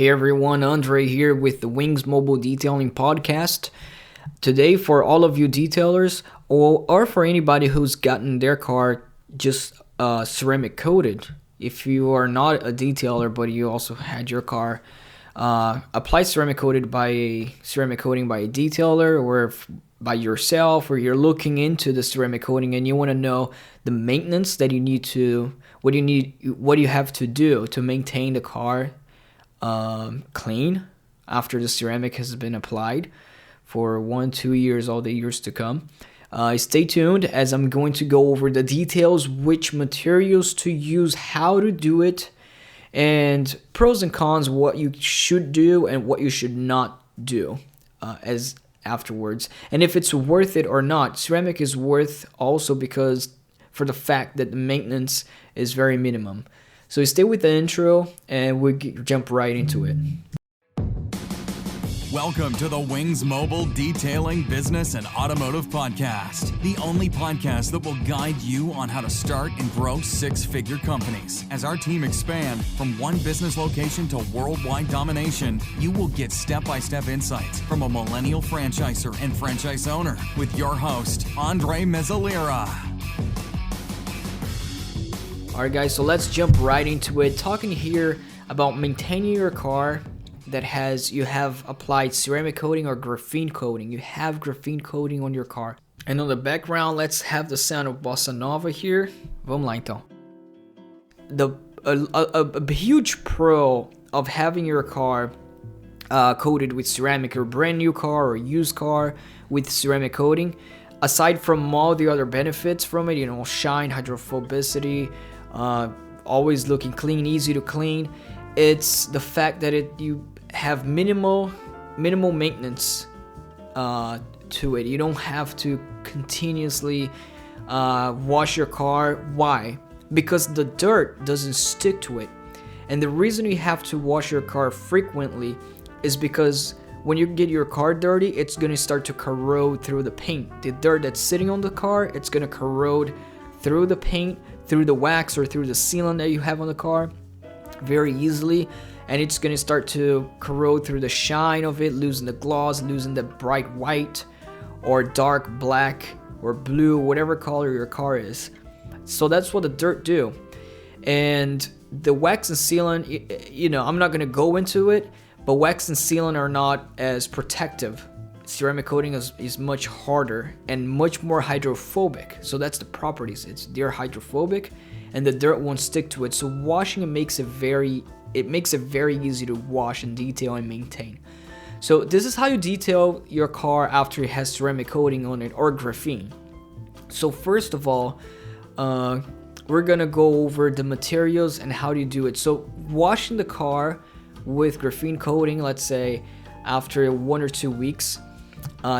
Hey everyone, Andre here with the Wings Mobile Detailing Podcast. Today, for all of you detailers, or for anybody who's gotten their car just ceramic coated, if you are not a detailer but you also had your car applied ceramic coating by a detailer, or by yourself, or you're looking into the ceramic coating and you want to know the maintenance that you need to, what you have to do to maintain the car clean after the ceramic has been applied for 1-2 years, all the years to come. Stay tuned as I'm going to go over the details, which materials to use, how to do it, and pros and cons, what you should do and what you should not do as afterwards, and if it's worth it or not. Ceramic is worth also because for the fact that the maintenance is very minimum. So stay with the intro and we'll jump right into it. Welcome to the Wings Mobile Detailing Business and Automotive Podcast, the only podcast that will guide you on how to start and grow six-figure companies. As our team expand from one business location to worldwide domination, you will get step-by-step insights from a millennial franchisor and franchise owner with your host, Andre Mezzalera. Alright guys, so let's jump right into it. Talking here about maintaining your car that you have applied ceramic coating or graphene coating. You have graphene coating on your car. And on the background, let's have the sound of Bossa Nova here. Vamos lá então. A huge pro of having your car coated with ceramic, or brand new car or used car with ceramic coating, aside from all the other benefits from it, shine, hydrophobicity, always looking clean, easy to clean, it's the fact that you have minimal maintenance to it. You don't have to continuously wash your car. Why? Because the dirt doesn't stick to it. And the reason you have to wash your car frequently is because when you get your car dirty, it's going to start to corrode through the paint. The dirt that's sitting on the car, it's going to corrode through the paint, through the wax, or through the sealant that you have on the car very easily. And it's going to start to corrode through the shine of it, losing the gloss, losing the bright white or dark black or blue, whatever color your car is. So that's what the dirt do. And the wax and sealant, I'm not going to go into it, but wax and sealant are not as protective. Ceramic coating is much harder and much more hydrophobic. So that's the properties. They're hydrophobic and the dirt won't stick to it. So washing it makes it very easy to wash and detail and maintain. So this is how you detail your car after it has ceramic coating on it or graphene. So first of all, we're gonna go over the materials and how do you do it. So washing the car with graphene coating, let's say after 1 or 2 weeks,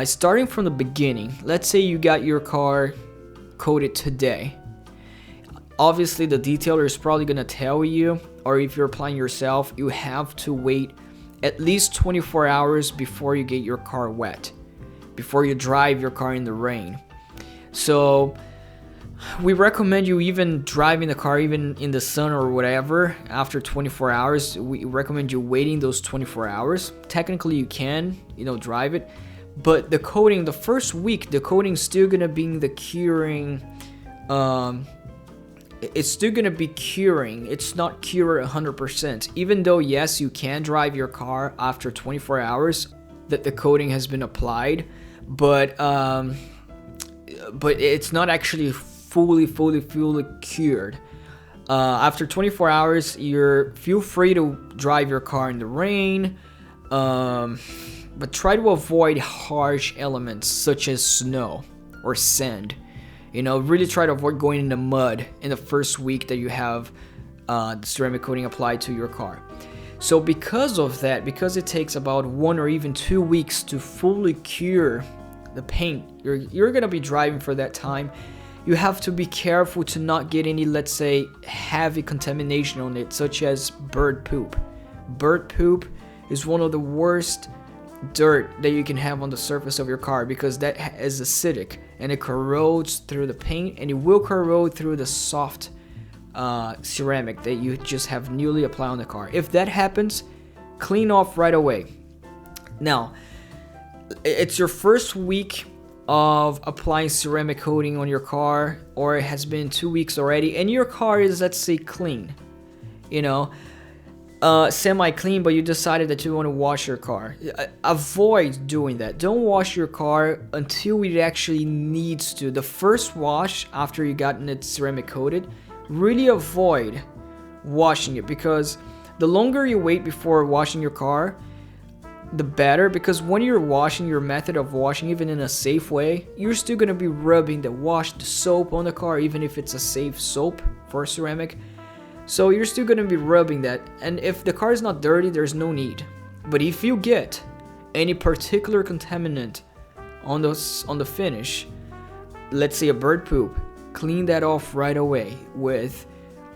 starting from the beginning. Let's say you got your car coated today. Obviously the detailer is probably gonna tell you, or if you're applying yourself, you have to wait at least 24 hours before you get your car wet, before you drive your car in the rain. So we recommend you even driving the car even in the sun or whatever after 24 hours. We recommend you waiting those 24 hours. Technically you can, drive it, but the coating, the first week, the coating's still gonna be the curing, it's still going to be curing. It's not cure 100%. Even though, yes, you can drive your car after 24 hours that the coating has been applied, but it's not actually fully cured. After 24 hours, feel free to drive your car in the rain, but try to avoid harsh elements such as snow or sand. Really try to avoid going in the mud in the first week that you have the ceramic coating applied to your car. So because of that, because it takes about 1 or even 2 weeks to fully cure the paint, you're going to be driving for that time. You have to be careful to not get any, let's say, heavy contamination on it, such as bird poop. Bird poop is one of the worst dirt that you can have on the surface of your car because that is acidic and it corrodes through the paint, and it will corrode through the soft ceramic that you just have newly applied on the car. If that happens, clean off right away. Now, it's your first week of applying ceramic coating on your car, or it has been 2 weeks already, and your car is, let's say, clean, semi-clean, but you decided that you want to wash your car. Avoid doing that. Don't wash your car until it actually needs to. The first wash after you gotten it ceramic coated, really avoid washing it, because the longer you wait before washing your car, the better, because when you're washing, your method of washing, even in a safe way, you're still going to be rubbing the soap on the car, even if it's a safe soap for ceramic. So you're still going to be rubbing that, and if the car is not dirty, there's no need. But if you get any particular contaminant on the finish, let's say a bird poop, clean that off right away with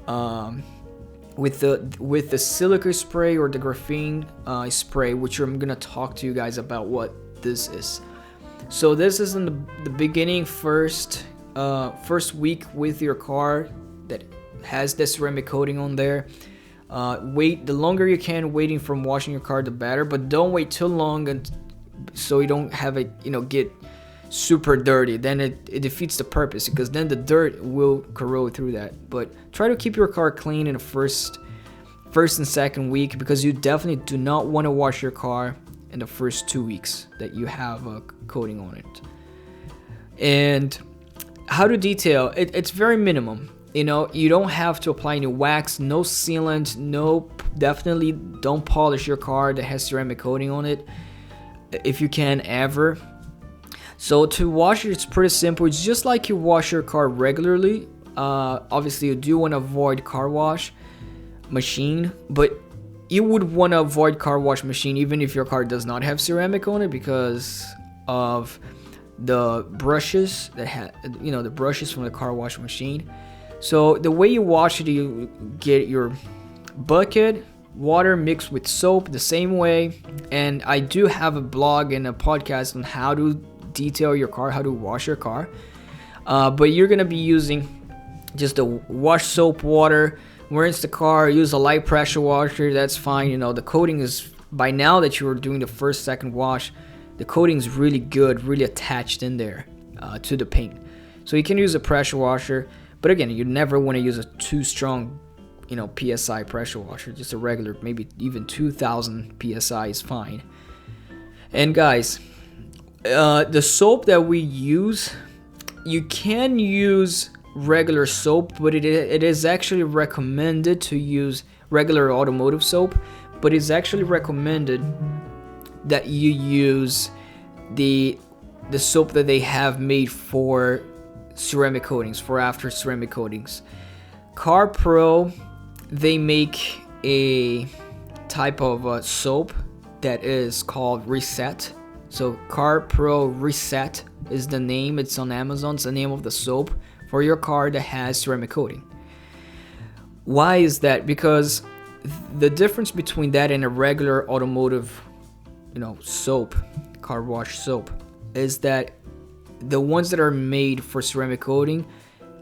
the silica spray or the graphene spray, which I'm gonna talk to you guys about what this is. So this is in the beginning, first week with your car that has the ceramic coating on there. Wait, the longer you can waiting from washing your car, the better, but don't wait too long, and so you don't have it get super dirty. Then it defeats the purpose, because then the dirt will corrode through that. But try to keep your car clean in the first and second week, because you definitely do not want to wash your car in the first 2 weeks that you have a coating on it. And how to detail it's very minimum. You don't have to apply any wax, no sealant, definitely don't polish your car that has ceramic coating on it if you can ever. So to wash it, it's pretty simple. It's just like you wash your car regularly. Obviously, you do want to avoid car wash machine, but you would want to avoid car wash machine even if your car does not have ceramic on it, because of the brushes that the brushes from the car wash machine. So the way you wash it, you get your bucket, water mixed with soap the same way. And I do have a blog and a podcast on how to detail your car, how to wash your car. But you're going to be using just the wash soap water, rinse the car, use a light pressure washer, that's fine. The coating is, by now that you're doing the first, second wash, the coating is really good, really attached in there to the paint. So you can use a pressure washer. But again, you never want to use a too strong, PSI pressure washer. Just a regular, maybe even 2,000 PSI is fine. And guys, the soap that we use, you can use regular soap, but it is actually recommended to use regular automotive soap. But it's actually recommended that you use the soap that they have made for ceramic coatings, for after ceramic coatings. Car Pro, they make a type of soap that is called Reset. So Car Pro Reset is the name. It's on Amazon. It's the name of the soap for your car that has ceramic coating. Why is that? Because the difference between that and a regular automotive soap, car wash soap, is that the ones that are made for ceramic coating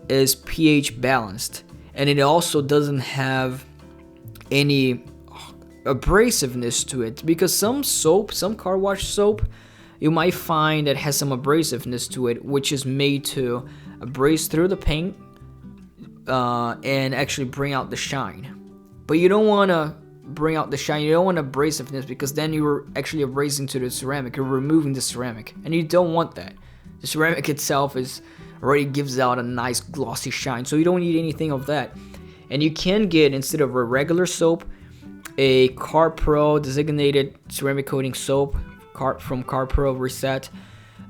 is pH balanced, and it also doesn't have any abrasiveness to it, because some car wash soap, you might find that has some abrasiveness to it, which is made to abrase through the paint and actually bring out the shine. But you don't want to bring out the shine, you don't want abrasiveness, because then you're actually abrasing to the ceramic, you're removing the ceramic, and you don't want that. The ceramic itself already gives out a nice glossy shine, so you don't need anything of that. And you can get, instead of a regular soap, a Car Pro designated ceramic coating soap from Car Pro Reset.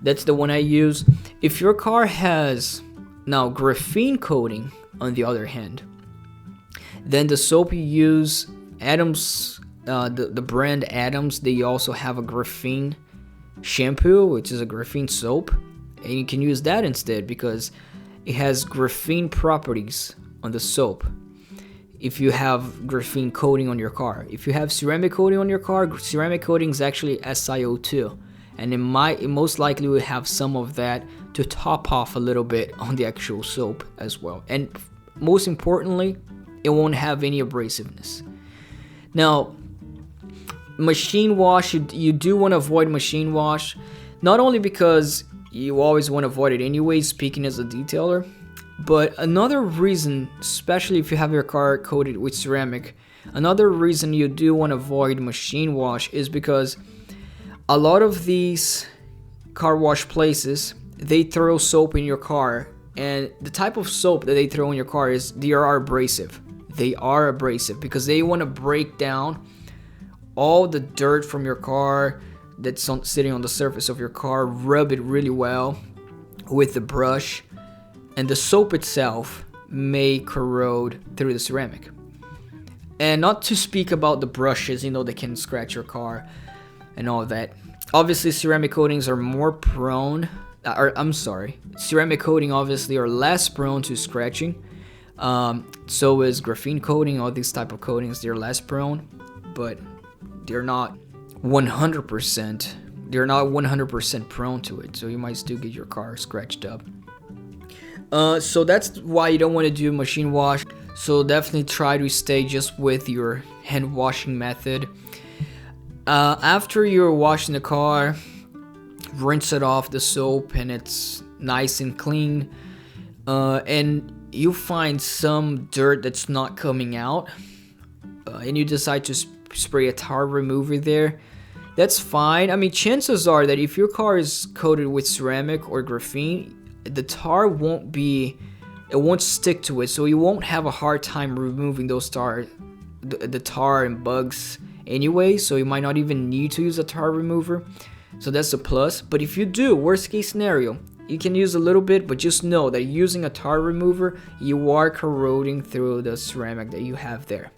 That's the one I use. If your car has now graphene coating, on the other hand, then the soap you use, Adams, the brand Adams, they also have a graphene shampoo, which is a graphene soap. And you can use that instead, because it has graphene properties on the soap. If you have graphene coating on your car, if you have ceramic coating on your car, ceramic coating is actually SiO2, and it most likely will have some of that to top off a little bit on the actual soap as well. And most importantly, it won't have any abrasiveness. Now, Machine wash, you do want to avoid machine wash, not only because you always want to avoid it anyway, speaking as a detailer, but another reason, especially if you have your car coated with ceramic, another reason you do want to avoid machine wash is because a lot of these car wash places, they throw soap in your car, and the type of soap that they throw in your car they are abrasive. They are abrasive because they want to break down all the dirt from your car that's sitting on the surface of your car, rub it really well with the brush, and the soap itself may corrode through the ceramic. And not to speak about the brushes, that can scratch your car and all of that. Obviously, ceramic coatings are more prone, ceramic coating obviously are less prone to scratching. So is graphene coating, all these type of coatings, they're less prone, but they're not 100% prone to it, so you might still get your car scratched up. So that's why you don't want to do machine wash. So definitely try to stay just with your hand washing method. After you're washing the car, rinse it off the soap and it's nice and clean, and you find some dirt that's not coming out, and you decide to spray a tar remover there, that's fine. I mean, chances are that if your car is coated with ceramic or graphene, the tar won't stick to it, so you won't have a hard time removing those the tar and bugs anyway, so you might not even need to use a tar remover, so that's a plus. But if you do, worst case scenario, you can use a little bit, but just know that using a tar remover, you are corroding through the ceramic that you have there.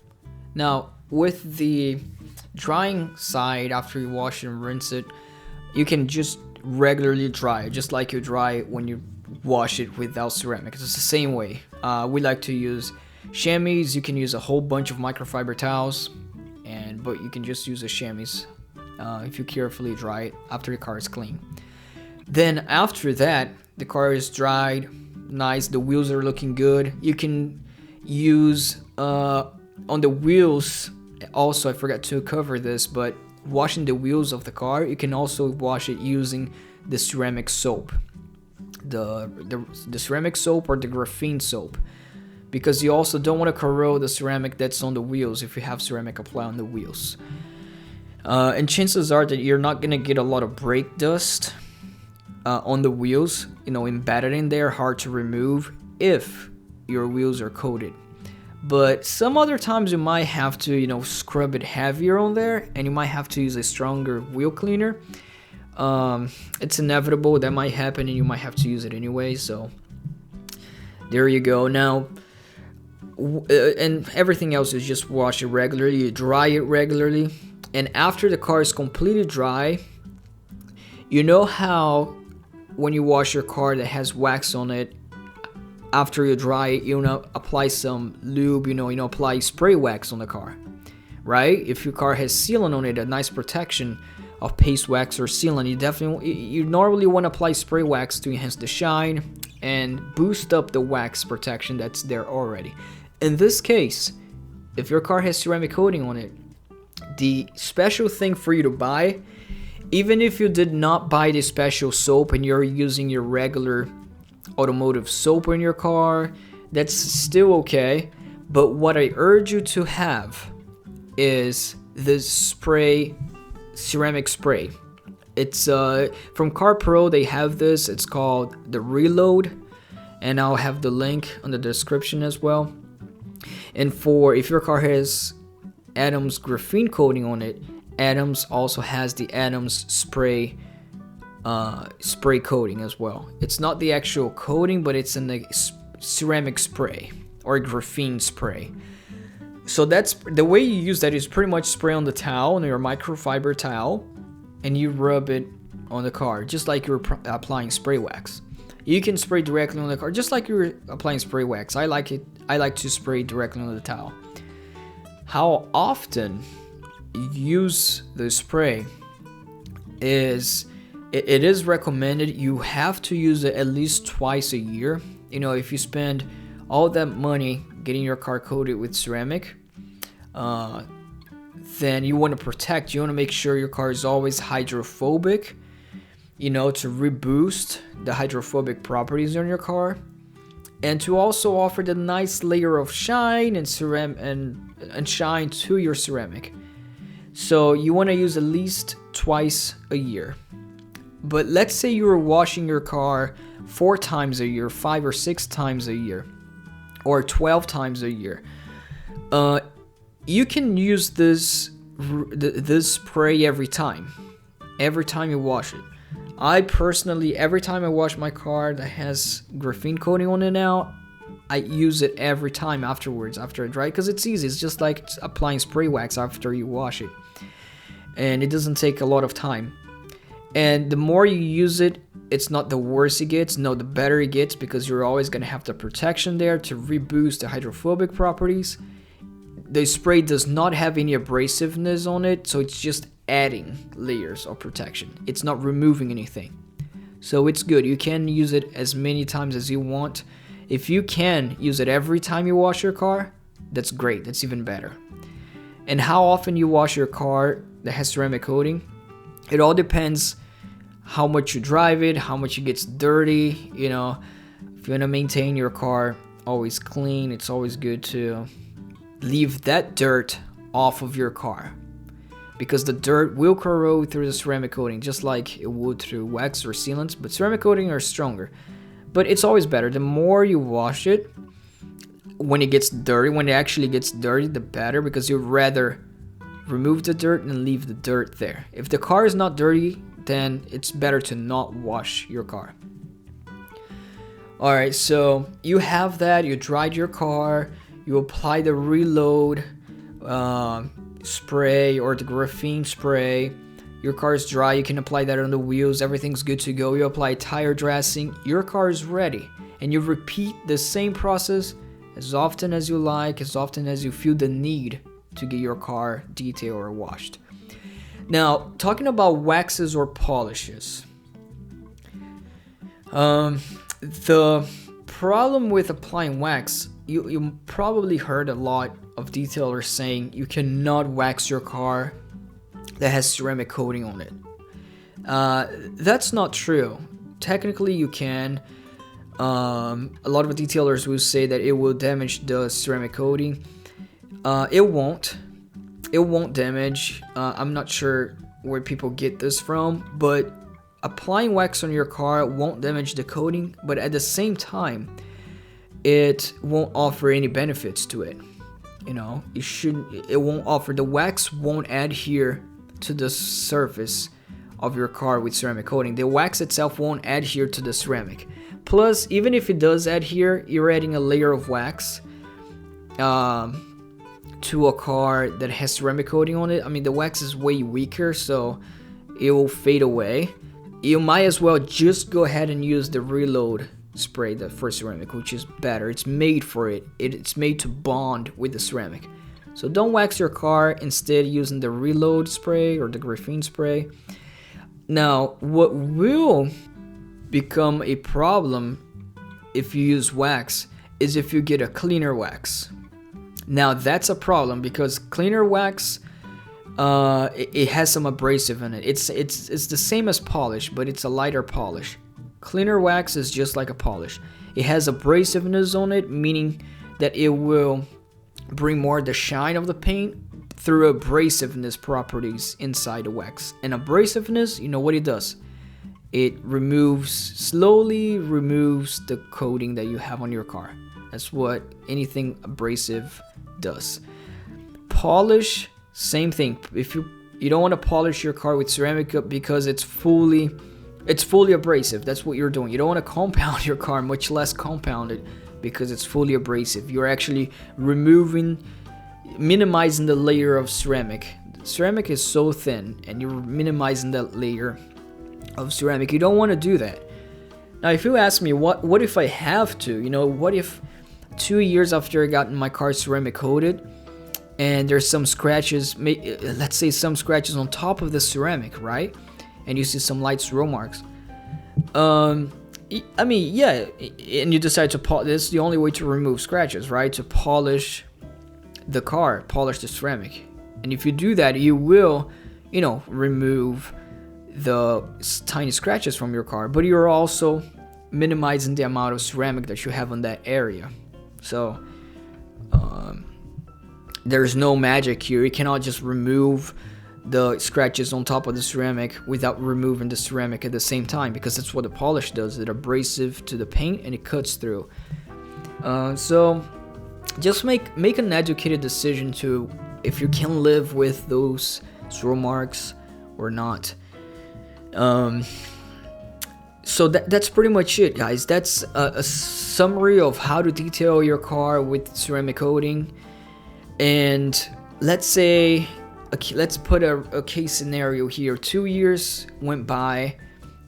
Now, with the drying side, after you wash it and rinse it, you can just regularly dry it, just like you dry it when you wash it without ceramic. It's the same way. We like to use chamois. You can use a whole bunch of microfiber towels, but you can just use a chamois if you carefully dry it after your car is clean. Then after that, the car is dried, nice, the wheels are looking good. You can use on the wheels. Also, I forgot to cover this, but washing the wheels of the car, you can also wash it using the ceramic soap, the ceramic soap or the graphene soap, because you also don't want to corrode the ceramic that's on the wheels if you have ceramic applied on the wheels. And chances are that you're not gonna get a lot of brake dust on the wheels, embedded in there, hard to remove if your wheels are coated. But some other times you might have to, scrub it heavier on there, and you might have to use a stronger wheel cleaner. It's inevitable that might happen, and you might have to use it anyway. So there you go. Now, and everything else is just wash it regularly, you dry it regularly, and after the car is completely dry, you know how when you wash your car that has wax on it, after you dry it, apply some lube, apply spray wax on the car, right? If your car has sealant on it, a nice protection of paste wax or sealant, you normally want to apply spray wax to enhance the shine and boost up the wax protection that's there already. In this case, if your car has ceramic coating on it, the special thing for you to buy, even if you did not buy the special soap and you're using your regular automotive soap in your car, that's still okay. But what I urge you to have is this spray, ceramic spray. It's from Car Pro. They have this. It's called the Reload, and I'll have the link on the description as well. And if your car has Adams graphene coating on it, Adams also has the Adams spray coating as well. It's not the actual coating, but it's in the ceramic spray or graphene spray. So that's the way you use that, is pretty much spray on the towel, on your microfiber towel, and you rub it on the car just like you're applying spray wax. You can spray directly on the car just like you're applying spray wax. I like to spray directly on the towel. How often you use the spray is it is recommended. You have to use it at least twice a year. If you spend all that money getting your car coated with ceramic, then you want to protect. You want to make sure your car is always hydrophobic, to reboost the hydrophobic properties on your car, and to also offer the nice layer of shine and shine to your ceramic. So you want to use at least twice a year. But let's say you're washing your car 4 times a year, 5 or 6 times a year, or 12 times a year. You can use this spray every time you wash it. I personally, every time I wash my car that has graphene coating on it now, I use it every time afterwards, after I dry, because it's easy. It's just like applying spray wax after you wash it, and it doesn't take a lot of time. And the more you use it, it's not the worse it gets, no, the better it gets, because you're always going to have the protection there to reboost the hydrophobic properties. The spray does not have any abrasiveness on it, so it's just adding layers of protection. It's not removing anything. So it's good. You can use it as many times as you want. If you can use it every time you wash your car, that's great. That's even better. And how often you wash your car that has ceramic coating, it all depends how much you drive it, how much it gets dirty. If you want to maintain your car always clean, it's always good to leave that dirt off of your car, because the dirt will corrode through the ceramic coating just like it would through wax or sealants, but ceramic coating are stronger. But it's always better. The more you wash it, when it actually gets dirty, the better, because you'd rather remove the dirt and leave the dirt there. If the car is not dirty, then it's better to not wash your car. Alright, so you have that, you dried your car, you apply the reload spray or the graphene spray. Your car is dry, you can apply that on the wheels, everything's good to go. You apply tire dressing, your car is ready. And you repeat the same process as often as you like, as often as you feel the need to get your car detailed or washed. Now, talking about waxes or polishes. The problem with applying wax, you probably heard a lot of detailers saying you cannot wax your car that has ceramic coating on it. That's not true. Technically you can. A lot of detailers will say that it will damage the ceramic coating. It won't damage. I'm not sure where people get this from, but applying wax on your car won't damage the coating, but at the same time it won't offer any benefits to it. It won't offer, the wax won't adhere to the surface of your car with ceramic coating. The wax itself won't adhere to the ceramic. Plus, even if it does adhere, you're adding a layer of wax to a car that has ceramic coating on it. I mean, the wax is way weaker, so it will fade away. You might as well just go ahead and use the reload spray for ceramic, which is better. It's made for it. It's made to bond with the ceramic. So don't wax your car, instead using the reload spray or the graphene spray. Now, what will become a problem if you use wax is if you get a cleaner wax. Now that's a problem, because cleaner wax, it has some abrasive in it. It's the same as polish, but it's a lighter polish. Cleaner wax is just like a polish. It has abrasiveness on it, meaning that it will bring more the shine of the paint through abrasiveness properties inside the wax. And abrasiveness, you know what it does? It slowly removes the coating that you have on your car. That's what anything abrasive does. Polish, same thing. If you don't want to polish your car with ceramic because it's fully abrasive. That's what you're doing. You don't want to compound your car, much less compound it, because it's fully abrasive. You're actually minimizing the layer of ceramic. Ceramic is so thin, and you're minimizing that layer of ceramic. You don't want to do that. Now, if you ask me, what if I have to? What if 2 years after I got my car ceramic coated, and there's some scratches, let's say some scratches on top of the ceramic, right? And you see some light swirl marks. And you decide to polish. This is the only way to remove scratches, right? To polish the car, polish the ceramic. And if you do that, you will, remove the tiny scratches from your car, but you're also minimizing the amount of ceramic that you have on that area. So there's no magic here. You cannot just remove the scratches on top of the ceramic without removing the ceramic at the same time, because that's what the polish does. It's abrasive to the paint and it cuts through. So just make an educated decision to if you can live with those swirl marks or not. So that's pretty much it, guys. That's a summary of how to detail your car with ceramic coating. And let's put a case scenario here. 2 years went by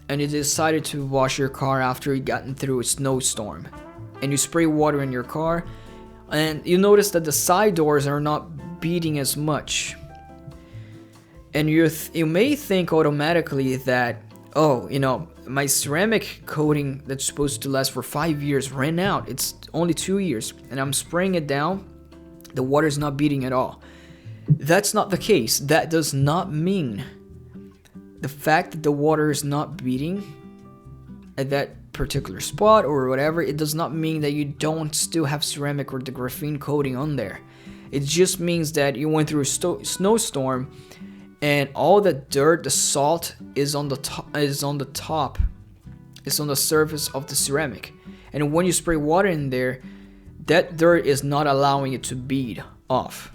and you decided to wash your car after you gotten through a snowstorm, and you spray water in your car, and you notice that the side doors are not beading as much. And you may think automatically that, my ceramic coating that's supposed to last for 5 years ran out. It's only 2 years and I'm spraying it down. The water's not beading at all. That's not the case. That does not mean the fact that the water is not beading at that particular spot or whatever. It does not mean that you don't still have ceramic or the graphene coating on there. It just means that you went through a snowstorm and all the dirt, the salt is on the top, it's on the surface of the ceramic. And when you spray water in there, that dirt is not allowing it to bead off.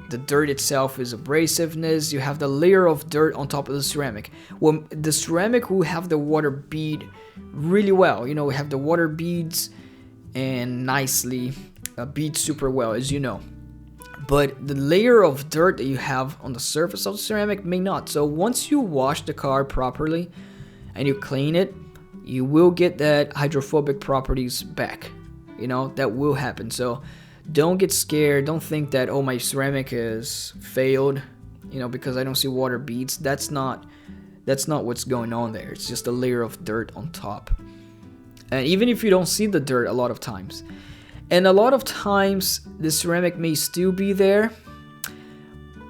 The dirt itself is abrasiveness. You have the layer of dirt on top of the ceramic. Well, the ceramic will have the water bead really well. We have the water beads and nicely bead super well, as you know. But the layer of dirt that you have on the surface of the ceramic may not. So once you wash the car properly and you clean it, you will get that hydrophobic properties back. That will happen. So don't get scared. Don't think that, my ceramic is failed, because I don't see water beads. That's not what's going on there. It's just a layer of dirt on top. And even if you don't see the dirt a lot of times, and a lot of times the ceramic may still be there,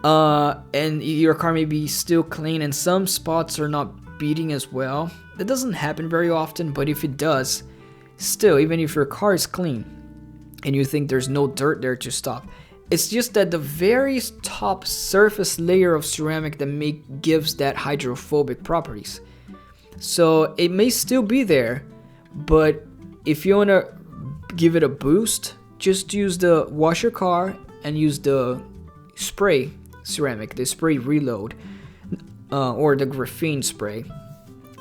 and your car may be still clean and some spots are not beading as well. That doesn't happen very often, but if it does, still, even if your car is clean and you think there's no dirt there to stop, it's just that the very top surface layer of ceramic that gives that hydrophobic properties. So it may still be there, but if you want to give it a boost, just wash your car and use the spray ceramic, the spray reload, or the graphene spray.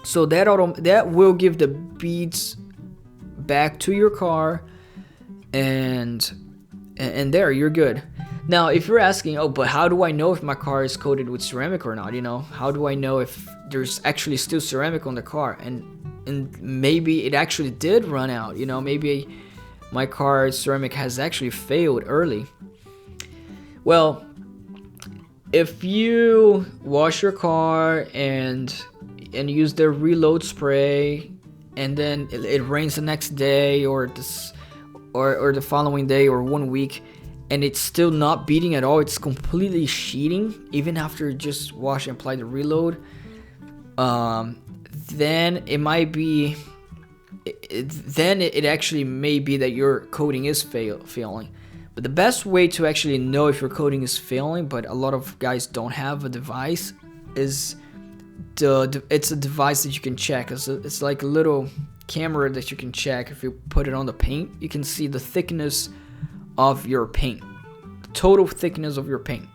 So that will give the beads back to your car, and there you're good. Now, if you're asking, but how do I know if my car is coated with ceramic or not? How do I know if there's actually still ceramic on the car? And maybe it actually did run out. Maybe my car's ceramic has actually failed early. Well, if you wash your car and use the reload spray, and then it rains the next day or the following day or 1 week, and it's still not beading at all, it's completely sheeting even after just wash and apply the reload, then it might be it actually may be that your coating is failing. But the best way to actually know if your coating is failing, but a lot of guys don't have a device, is it's a device that you can check. It's like a little camera that you can check. If you put it on the paint, you can see the thickness of your paint, the total thickness of your paint,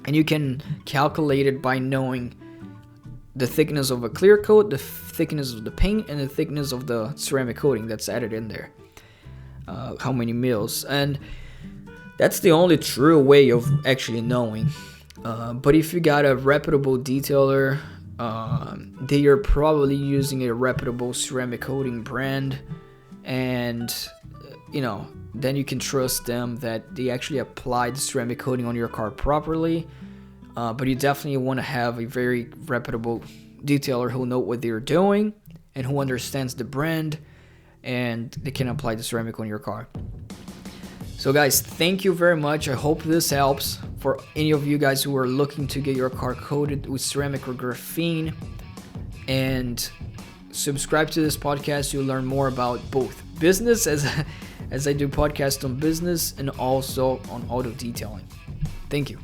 and you can calculate it by knowing the thickness of a clear coat, the thickness of the paint, and the thickness of the ceramic coating that's added in there, how many mils. And that's the only true way of actually knowing. But if you got a reputable detailer, they are probably using a reputable ceramic coating brand, and then you can trust them that they actually applied the ceramic coating on your car properly. But you definitely want to have a very reputable detailer who know what they're doing and who understands the brand, and they can apply the ceramic on your car. So guys, thank you very much. I hope this helps for any of you guys who are looking to get your car coated with ceramic or graphene. And subscribe to this podcast. You'll learn more about both business, as I do podcasts on business, and also on auto detailing. Thank you.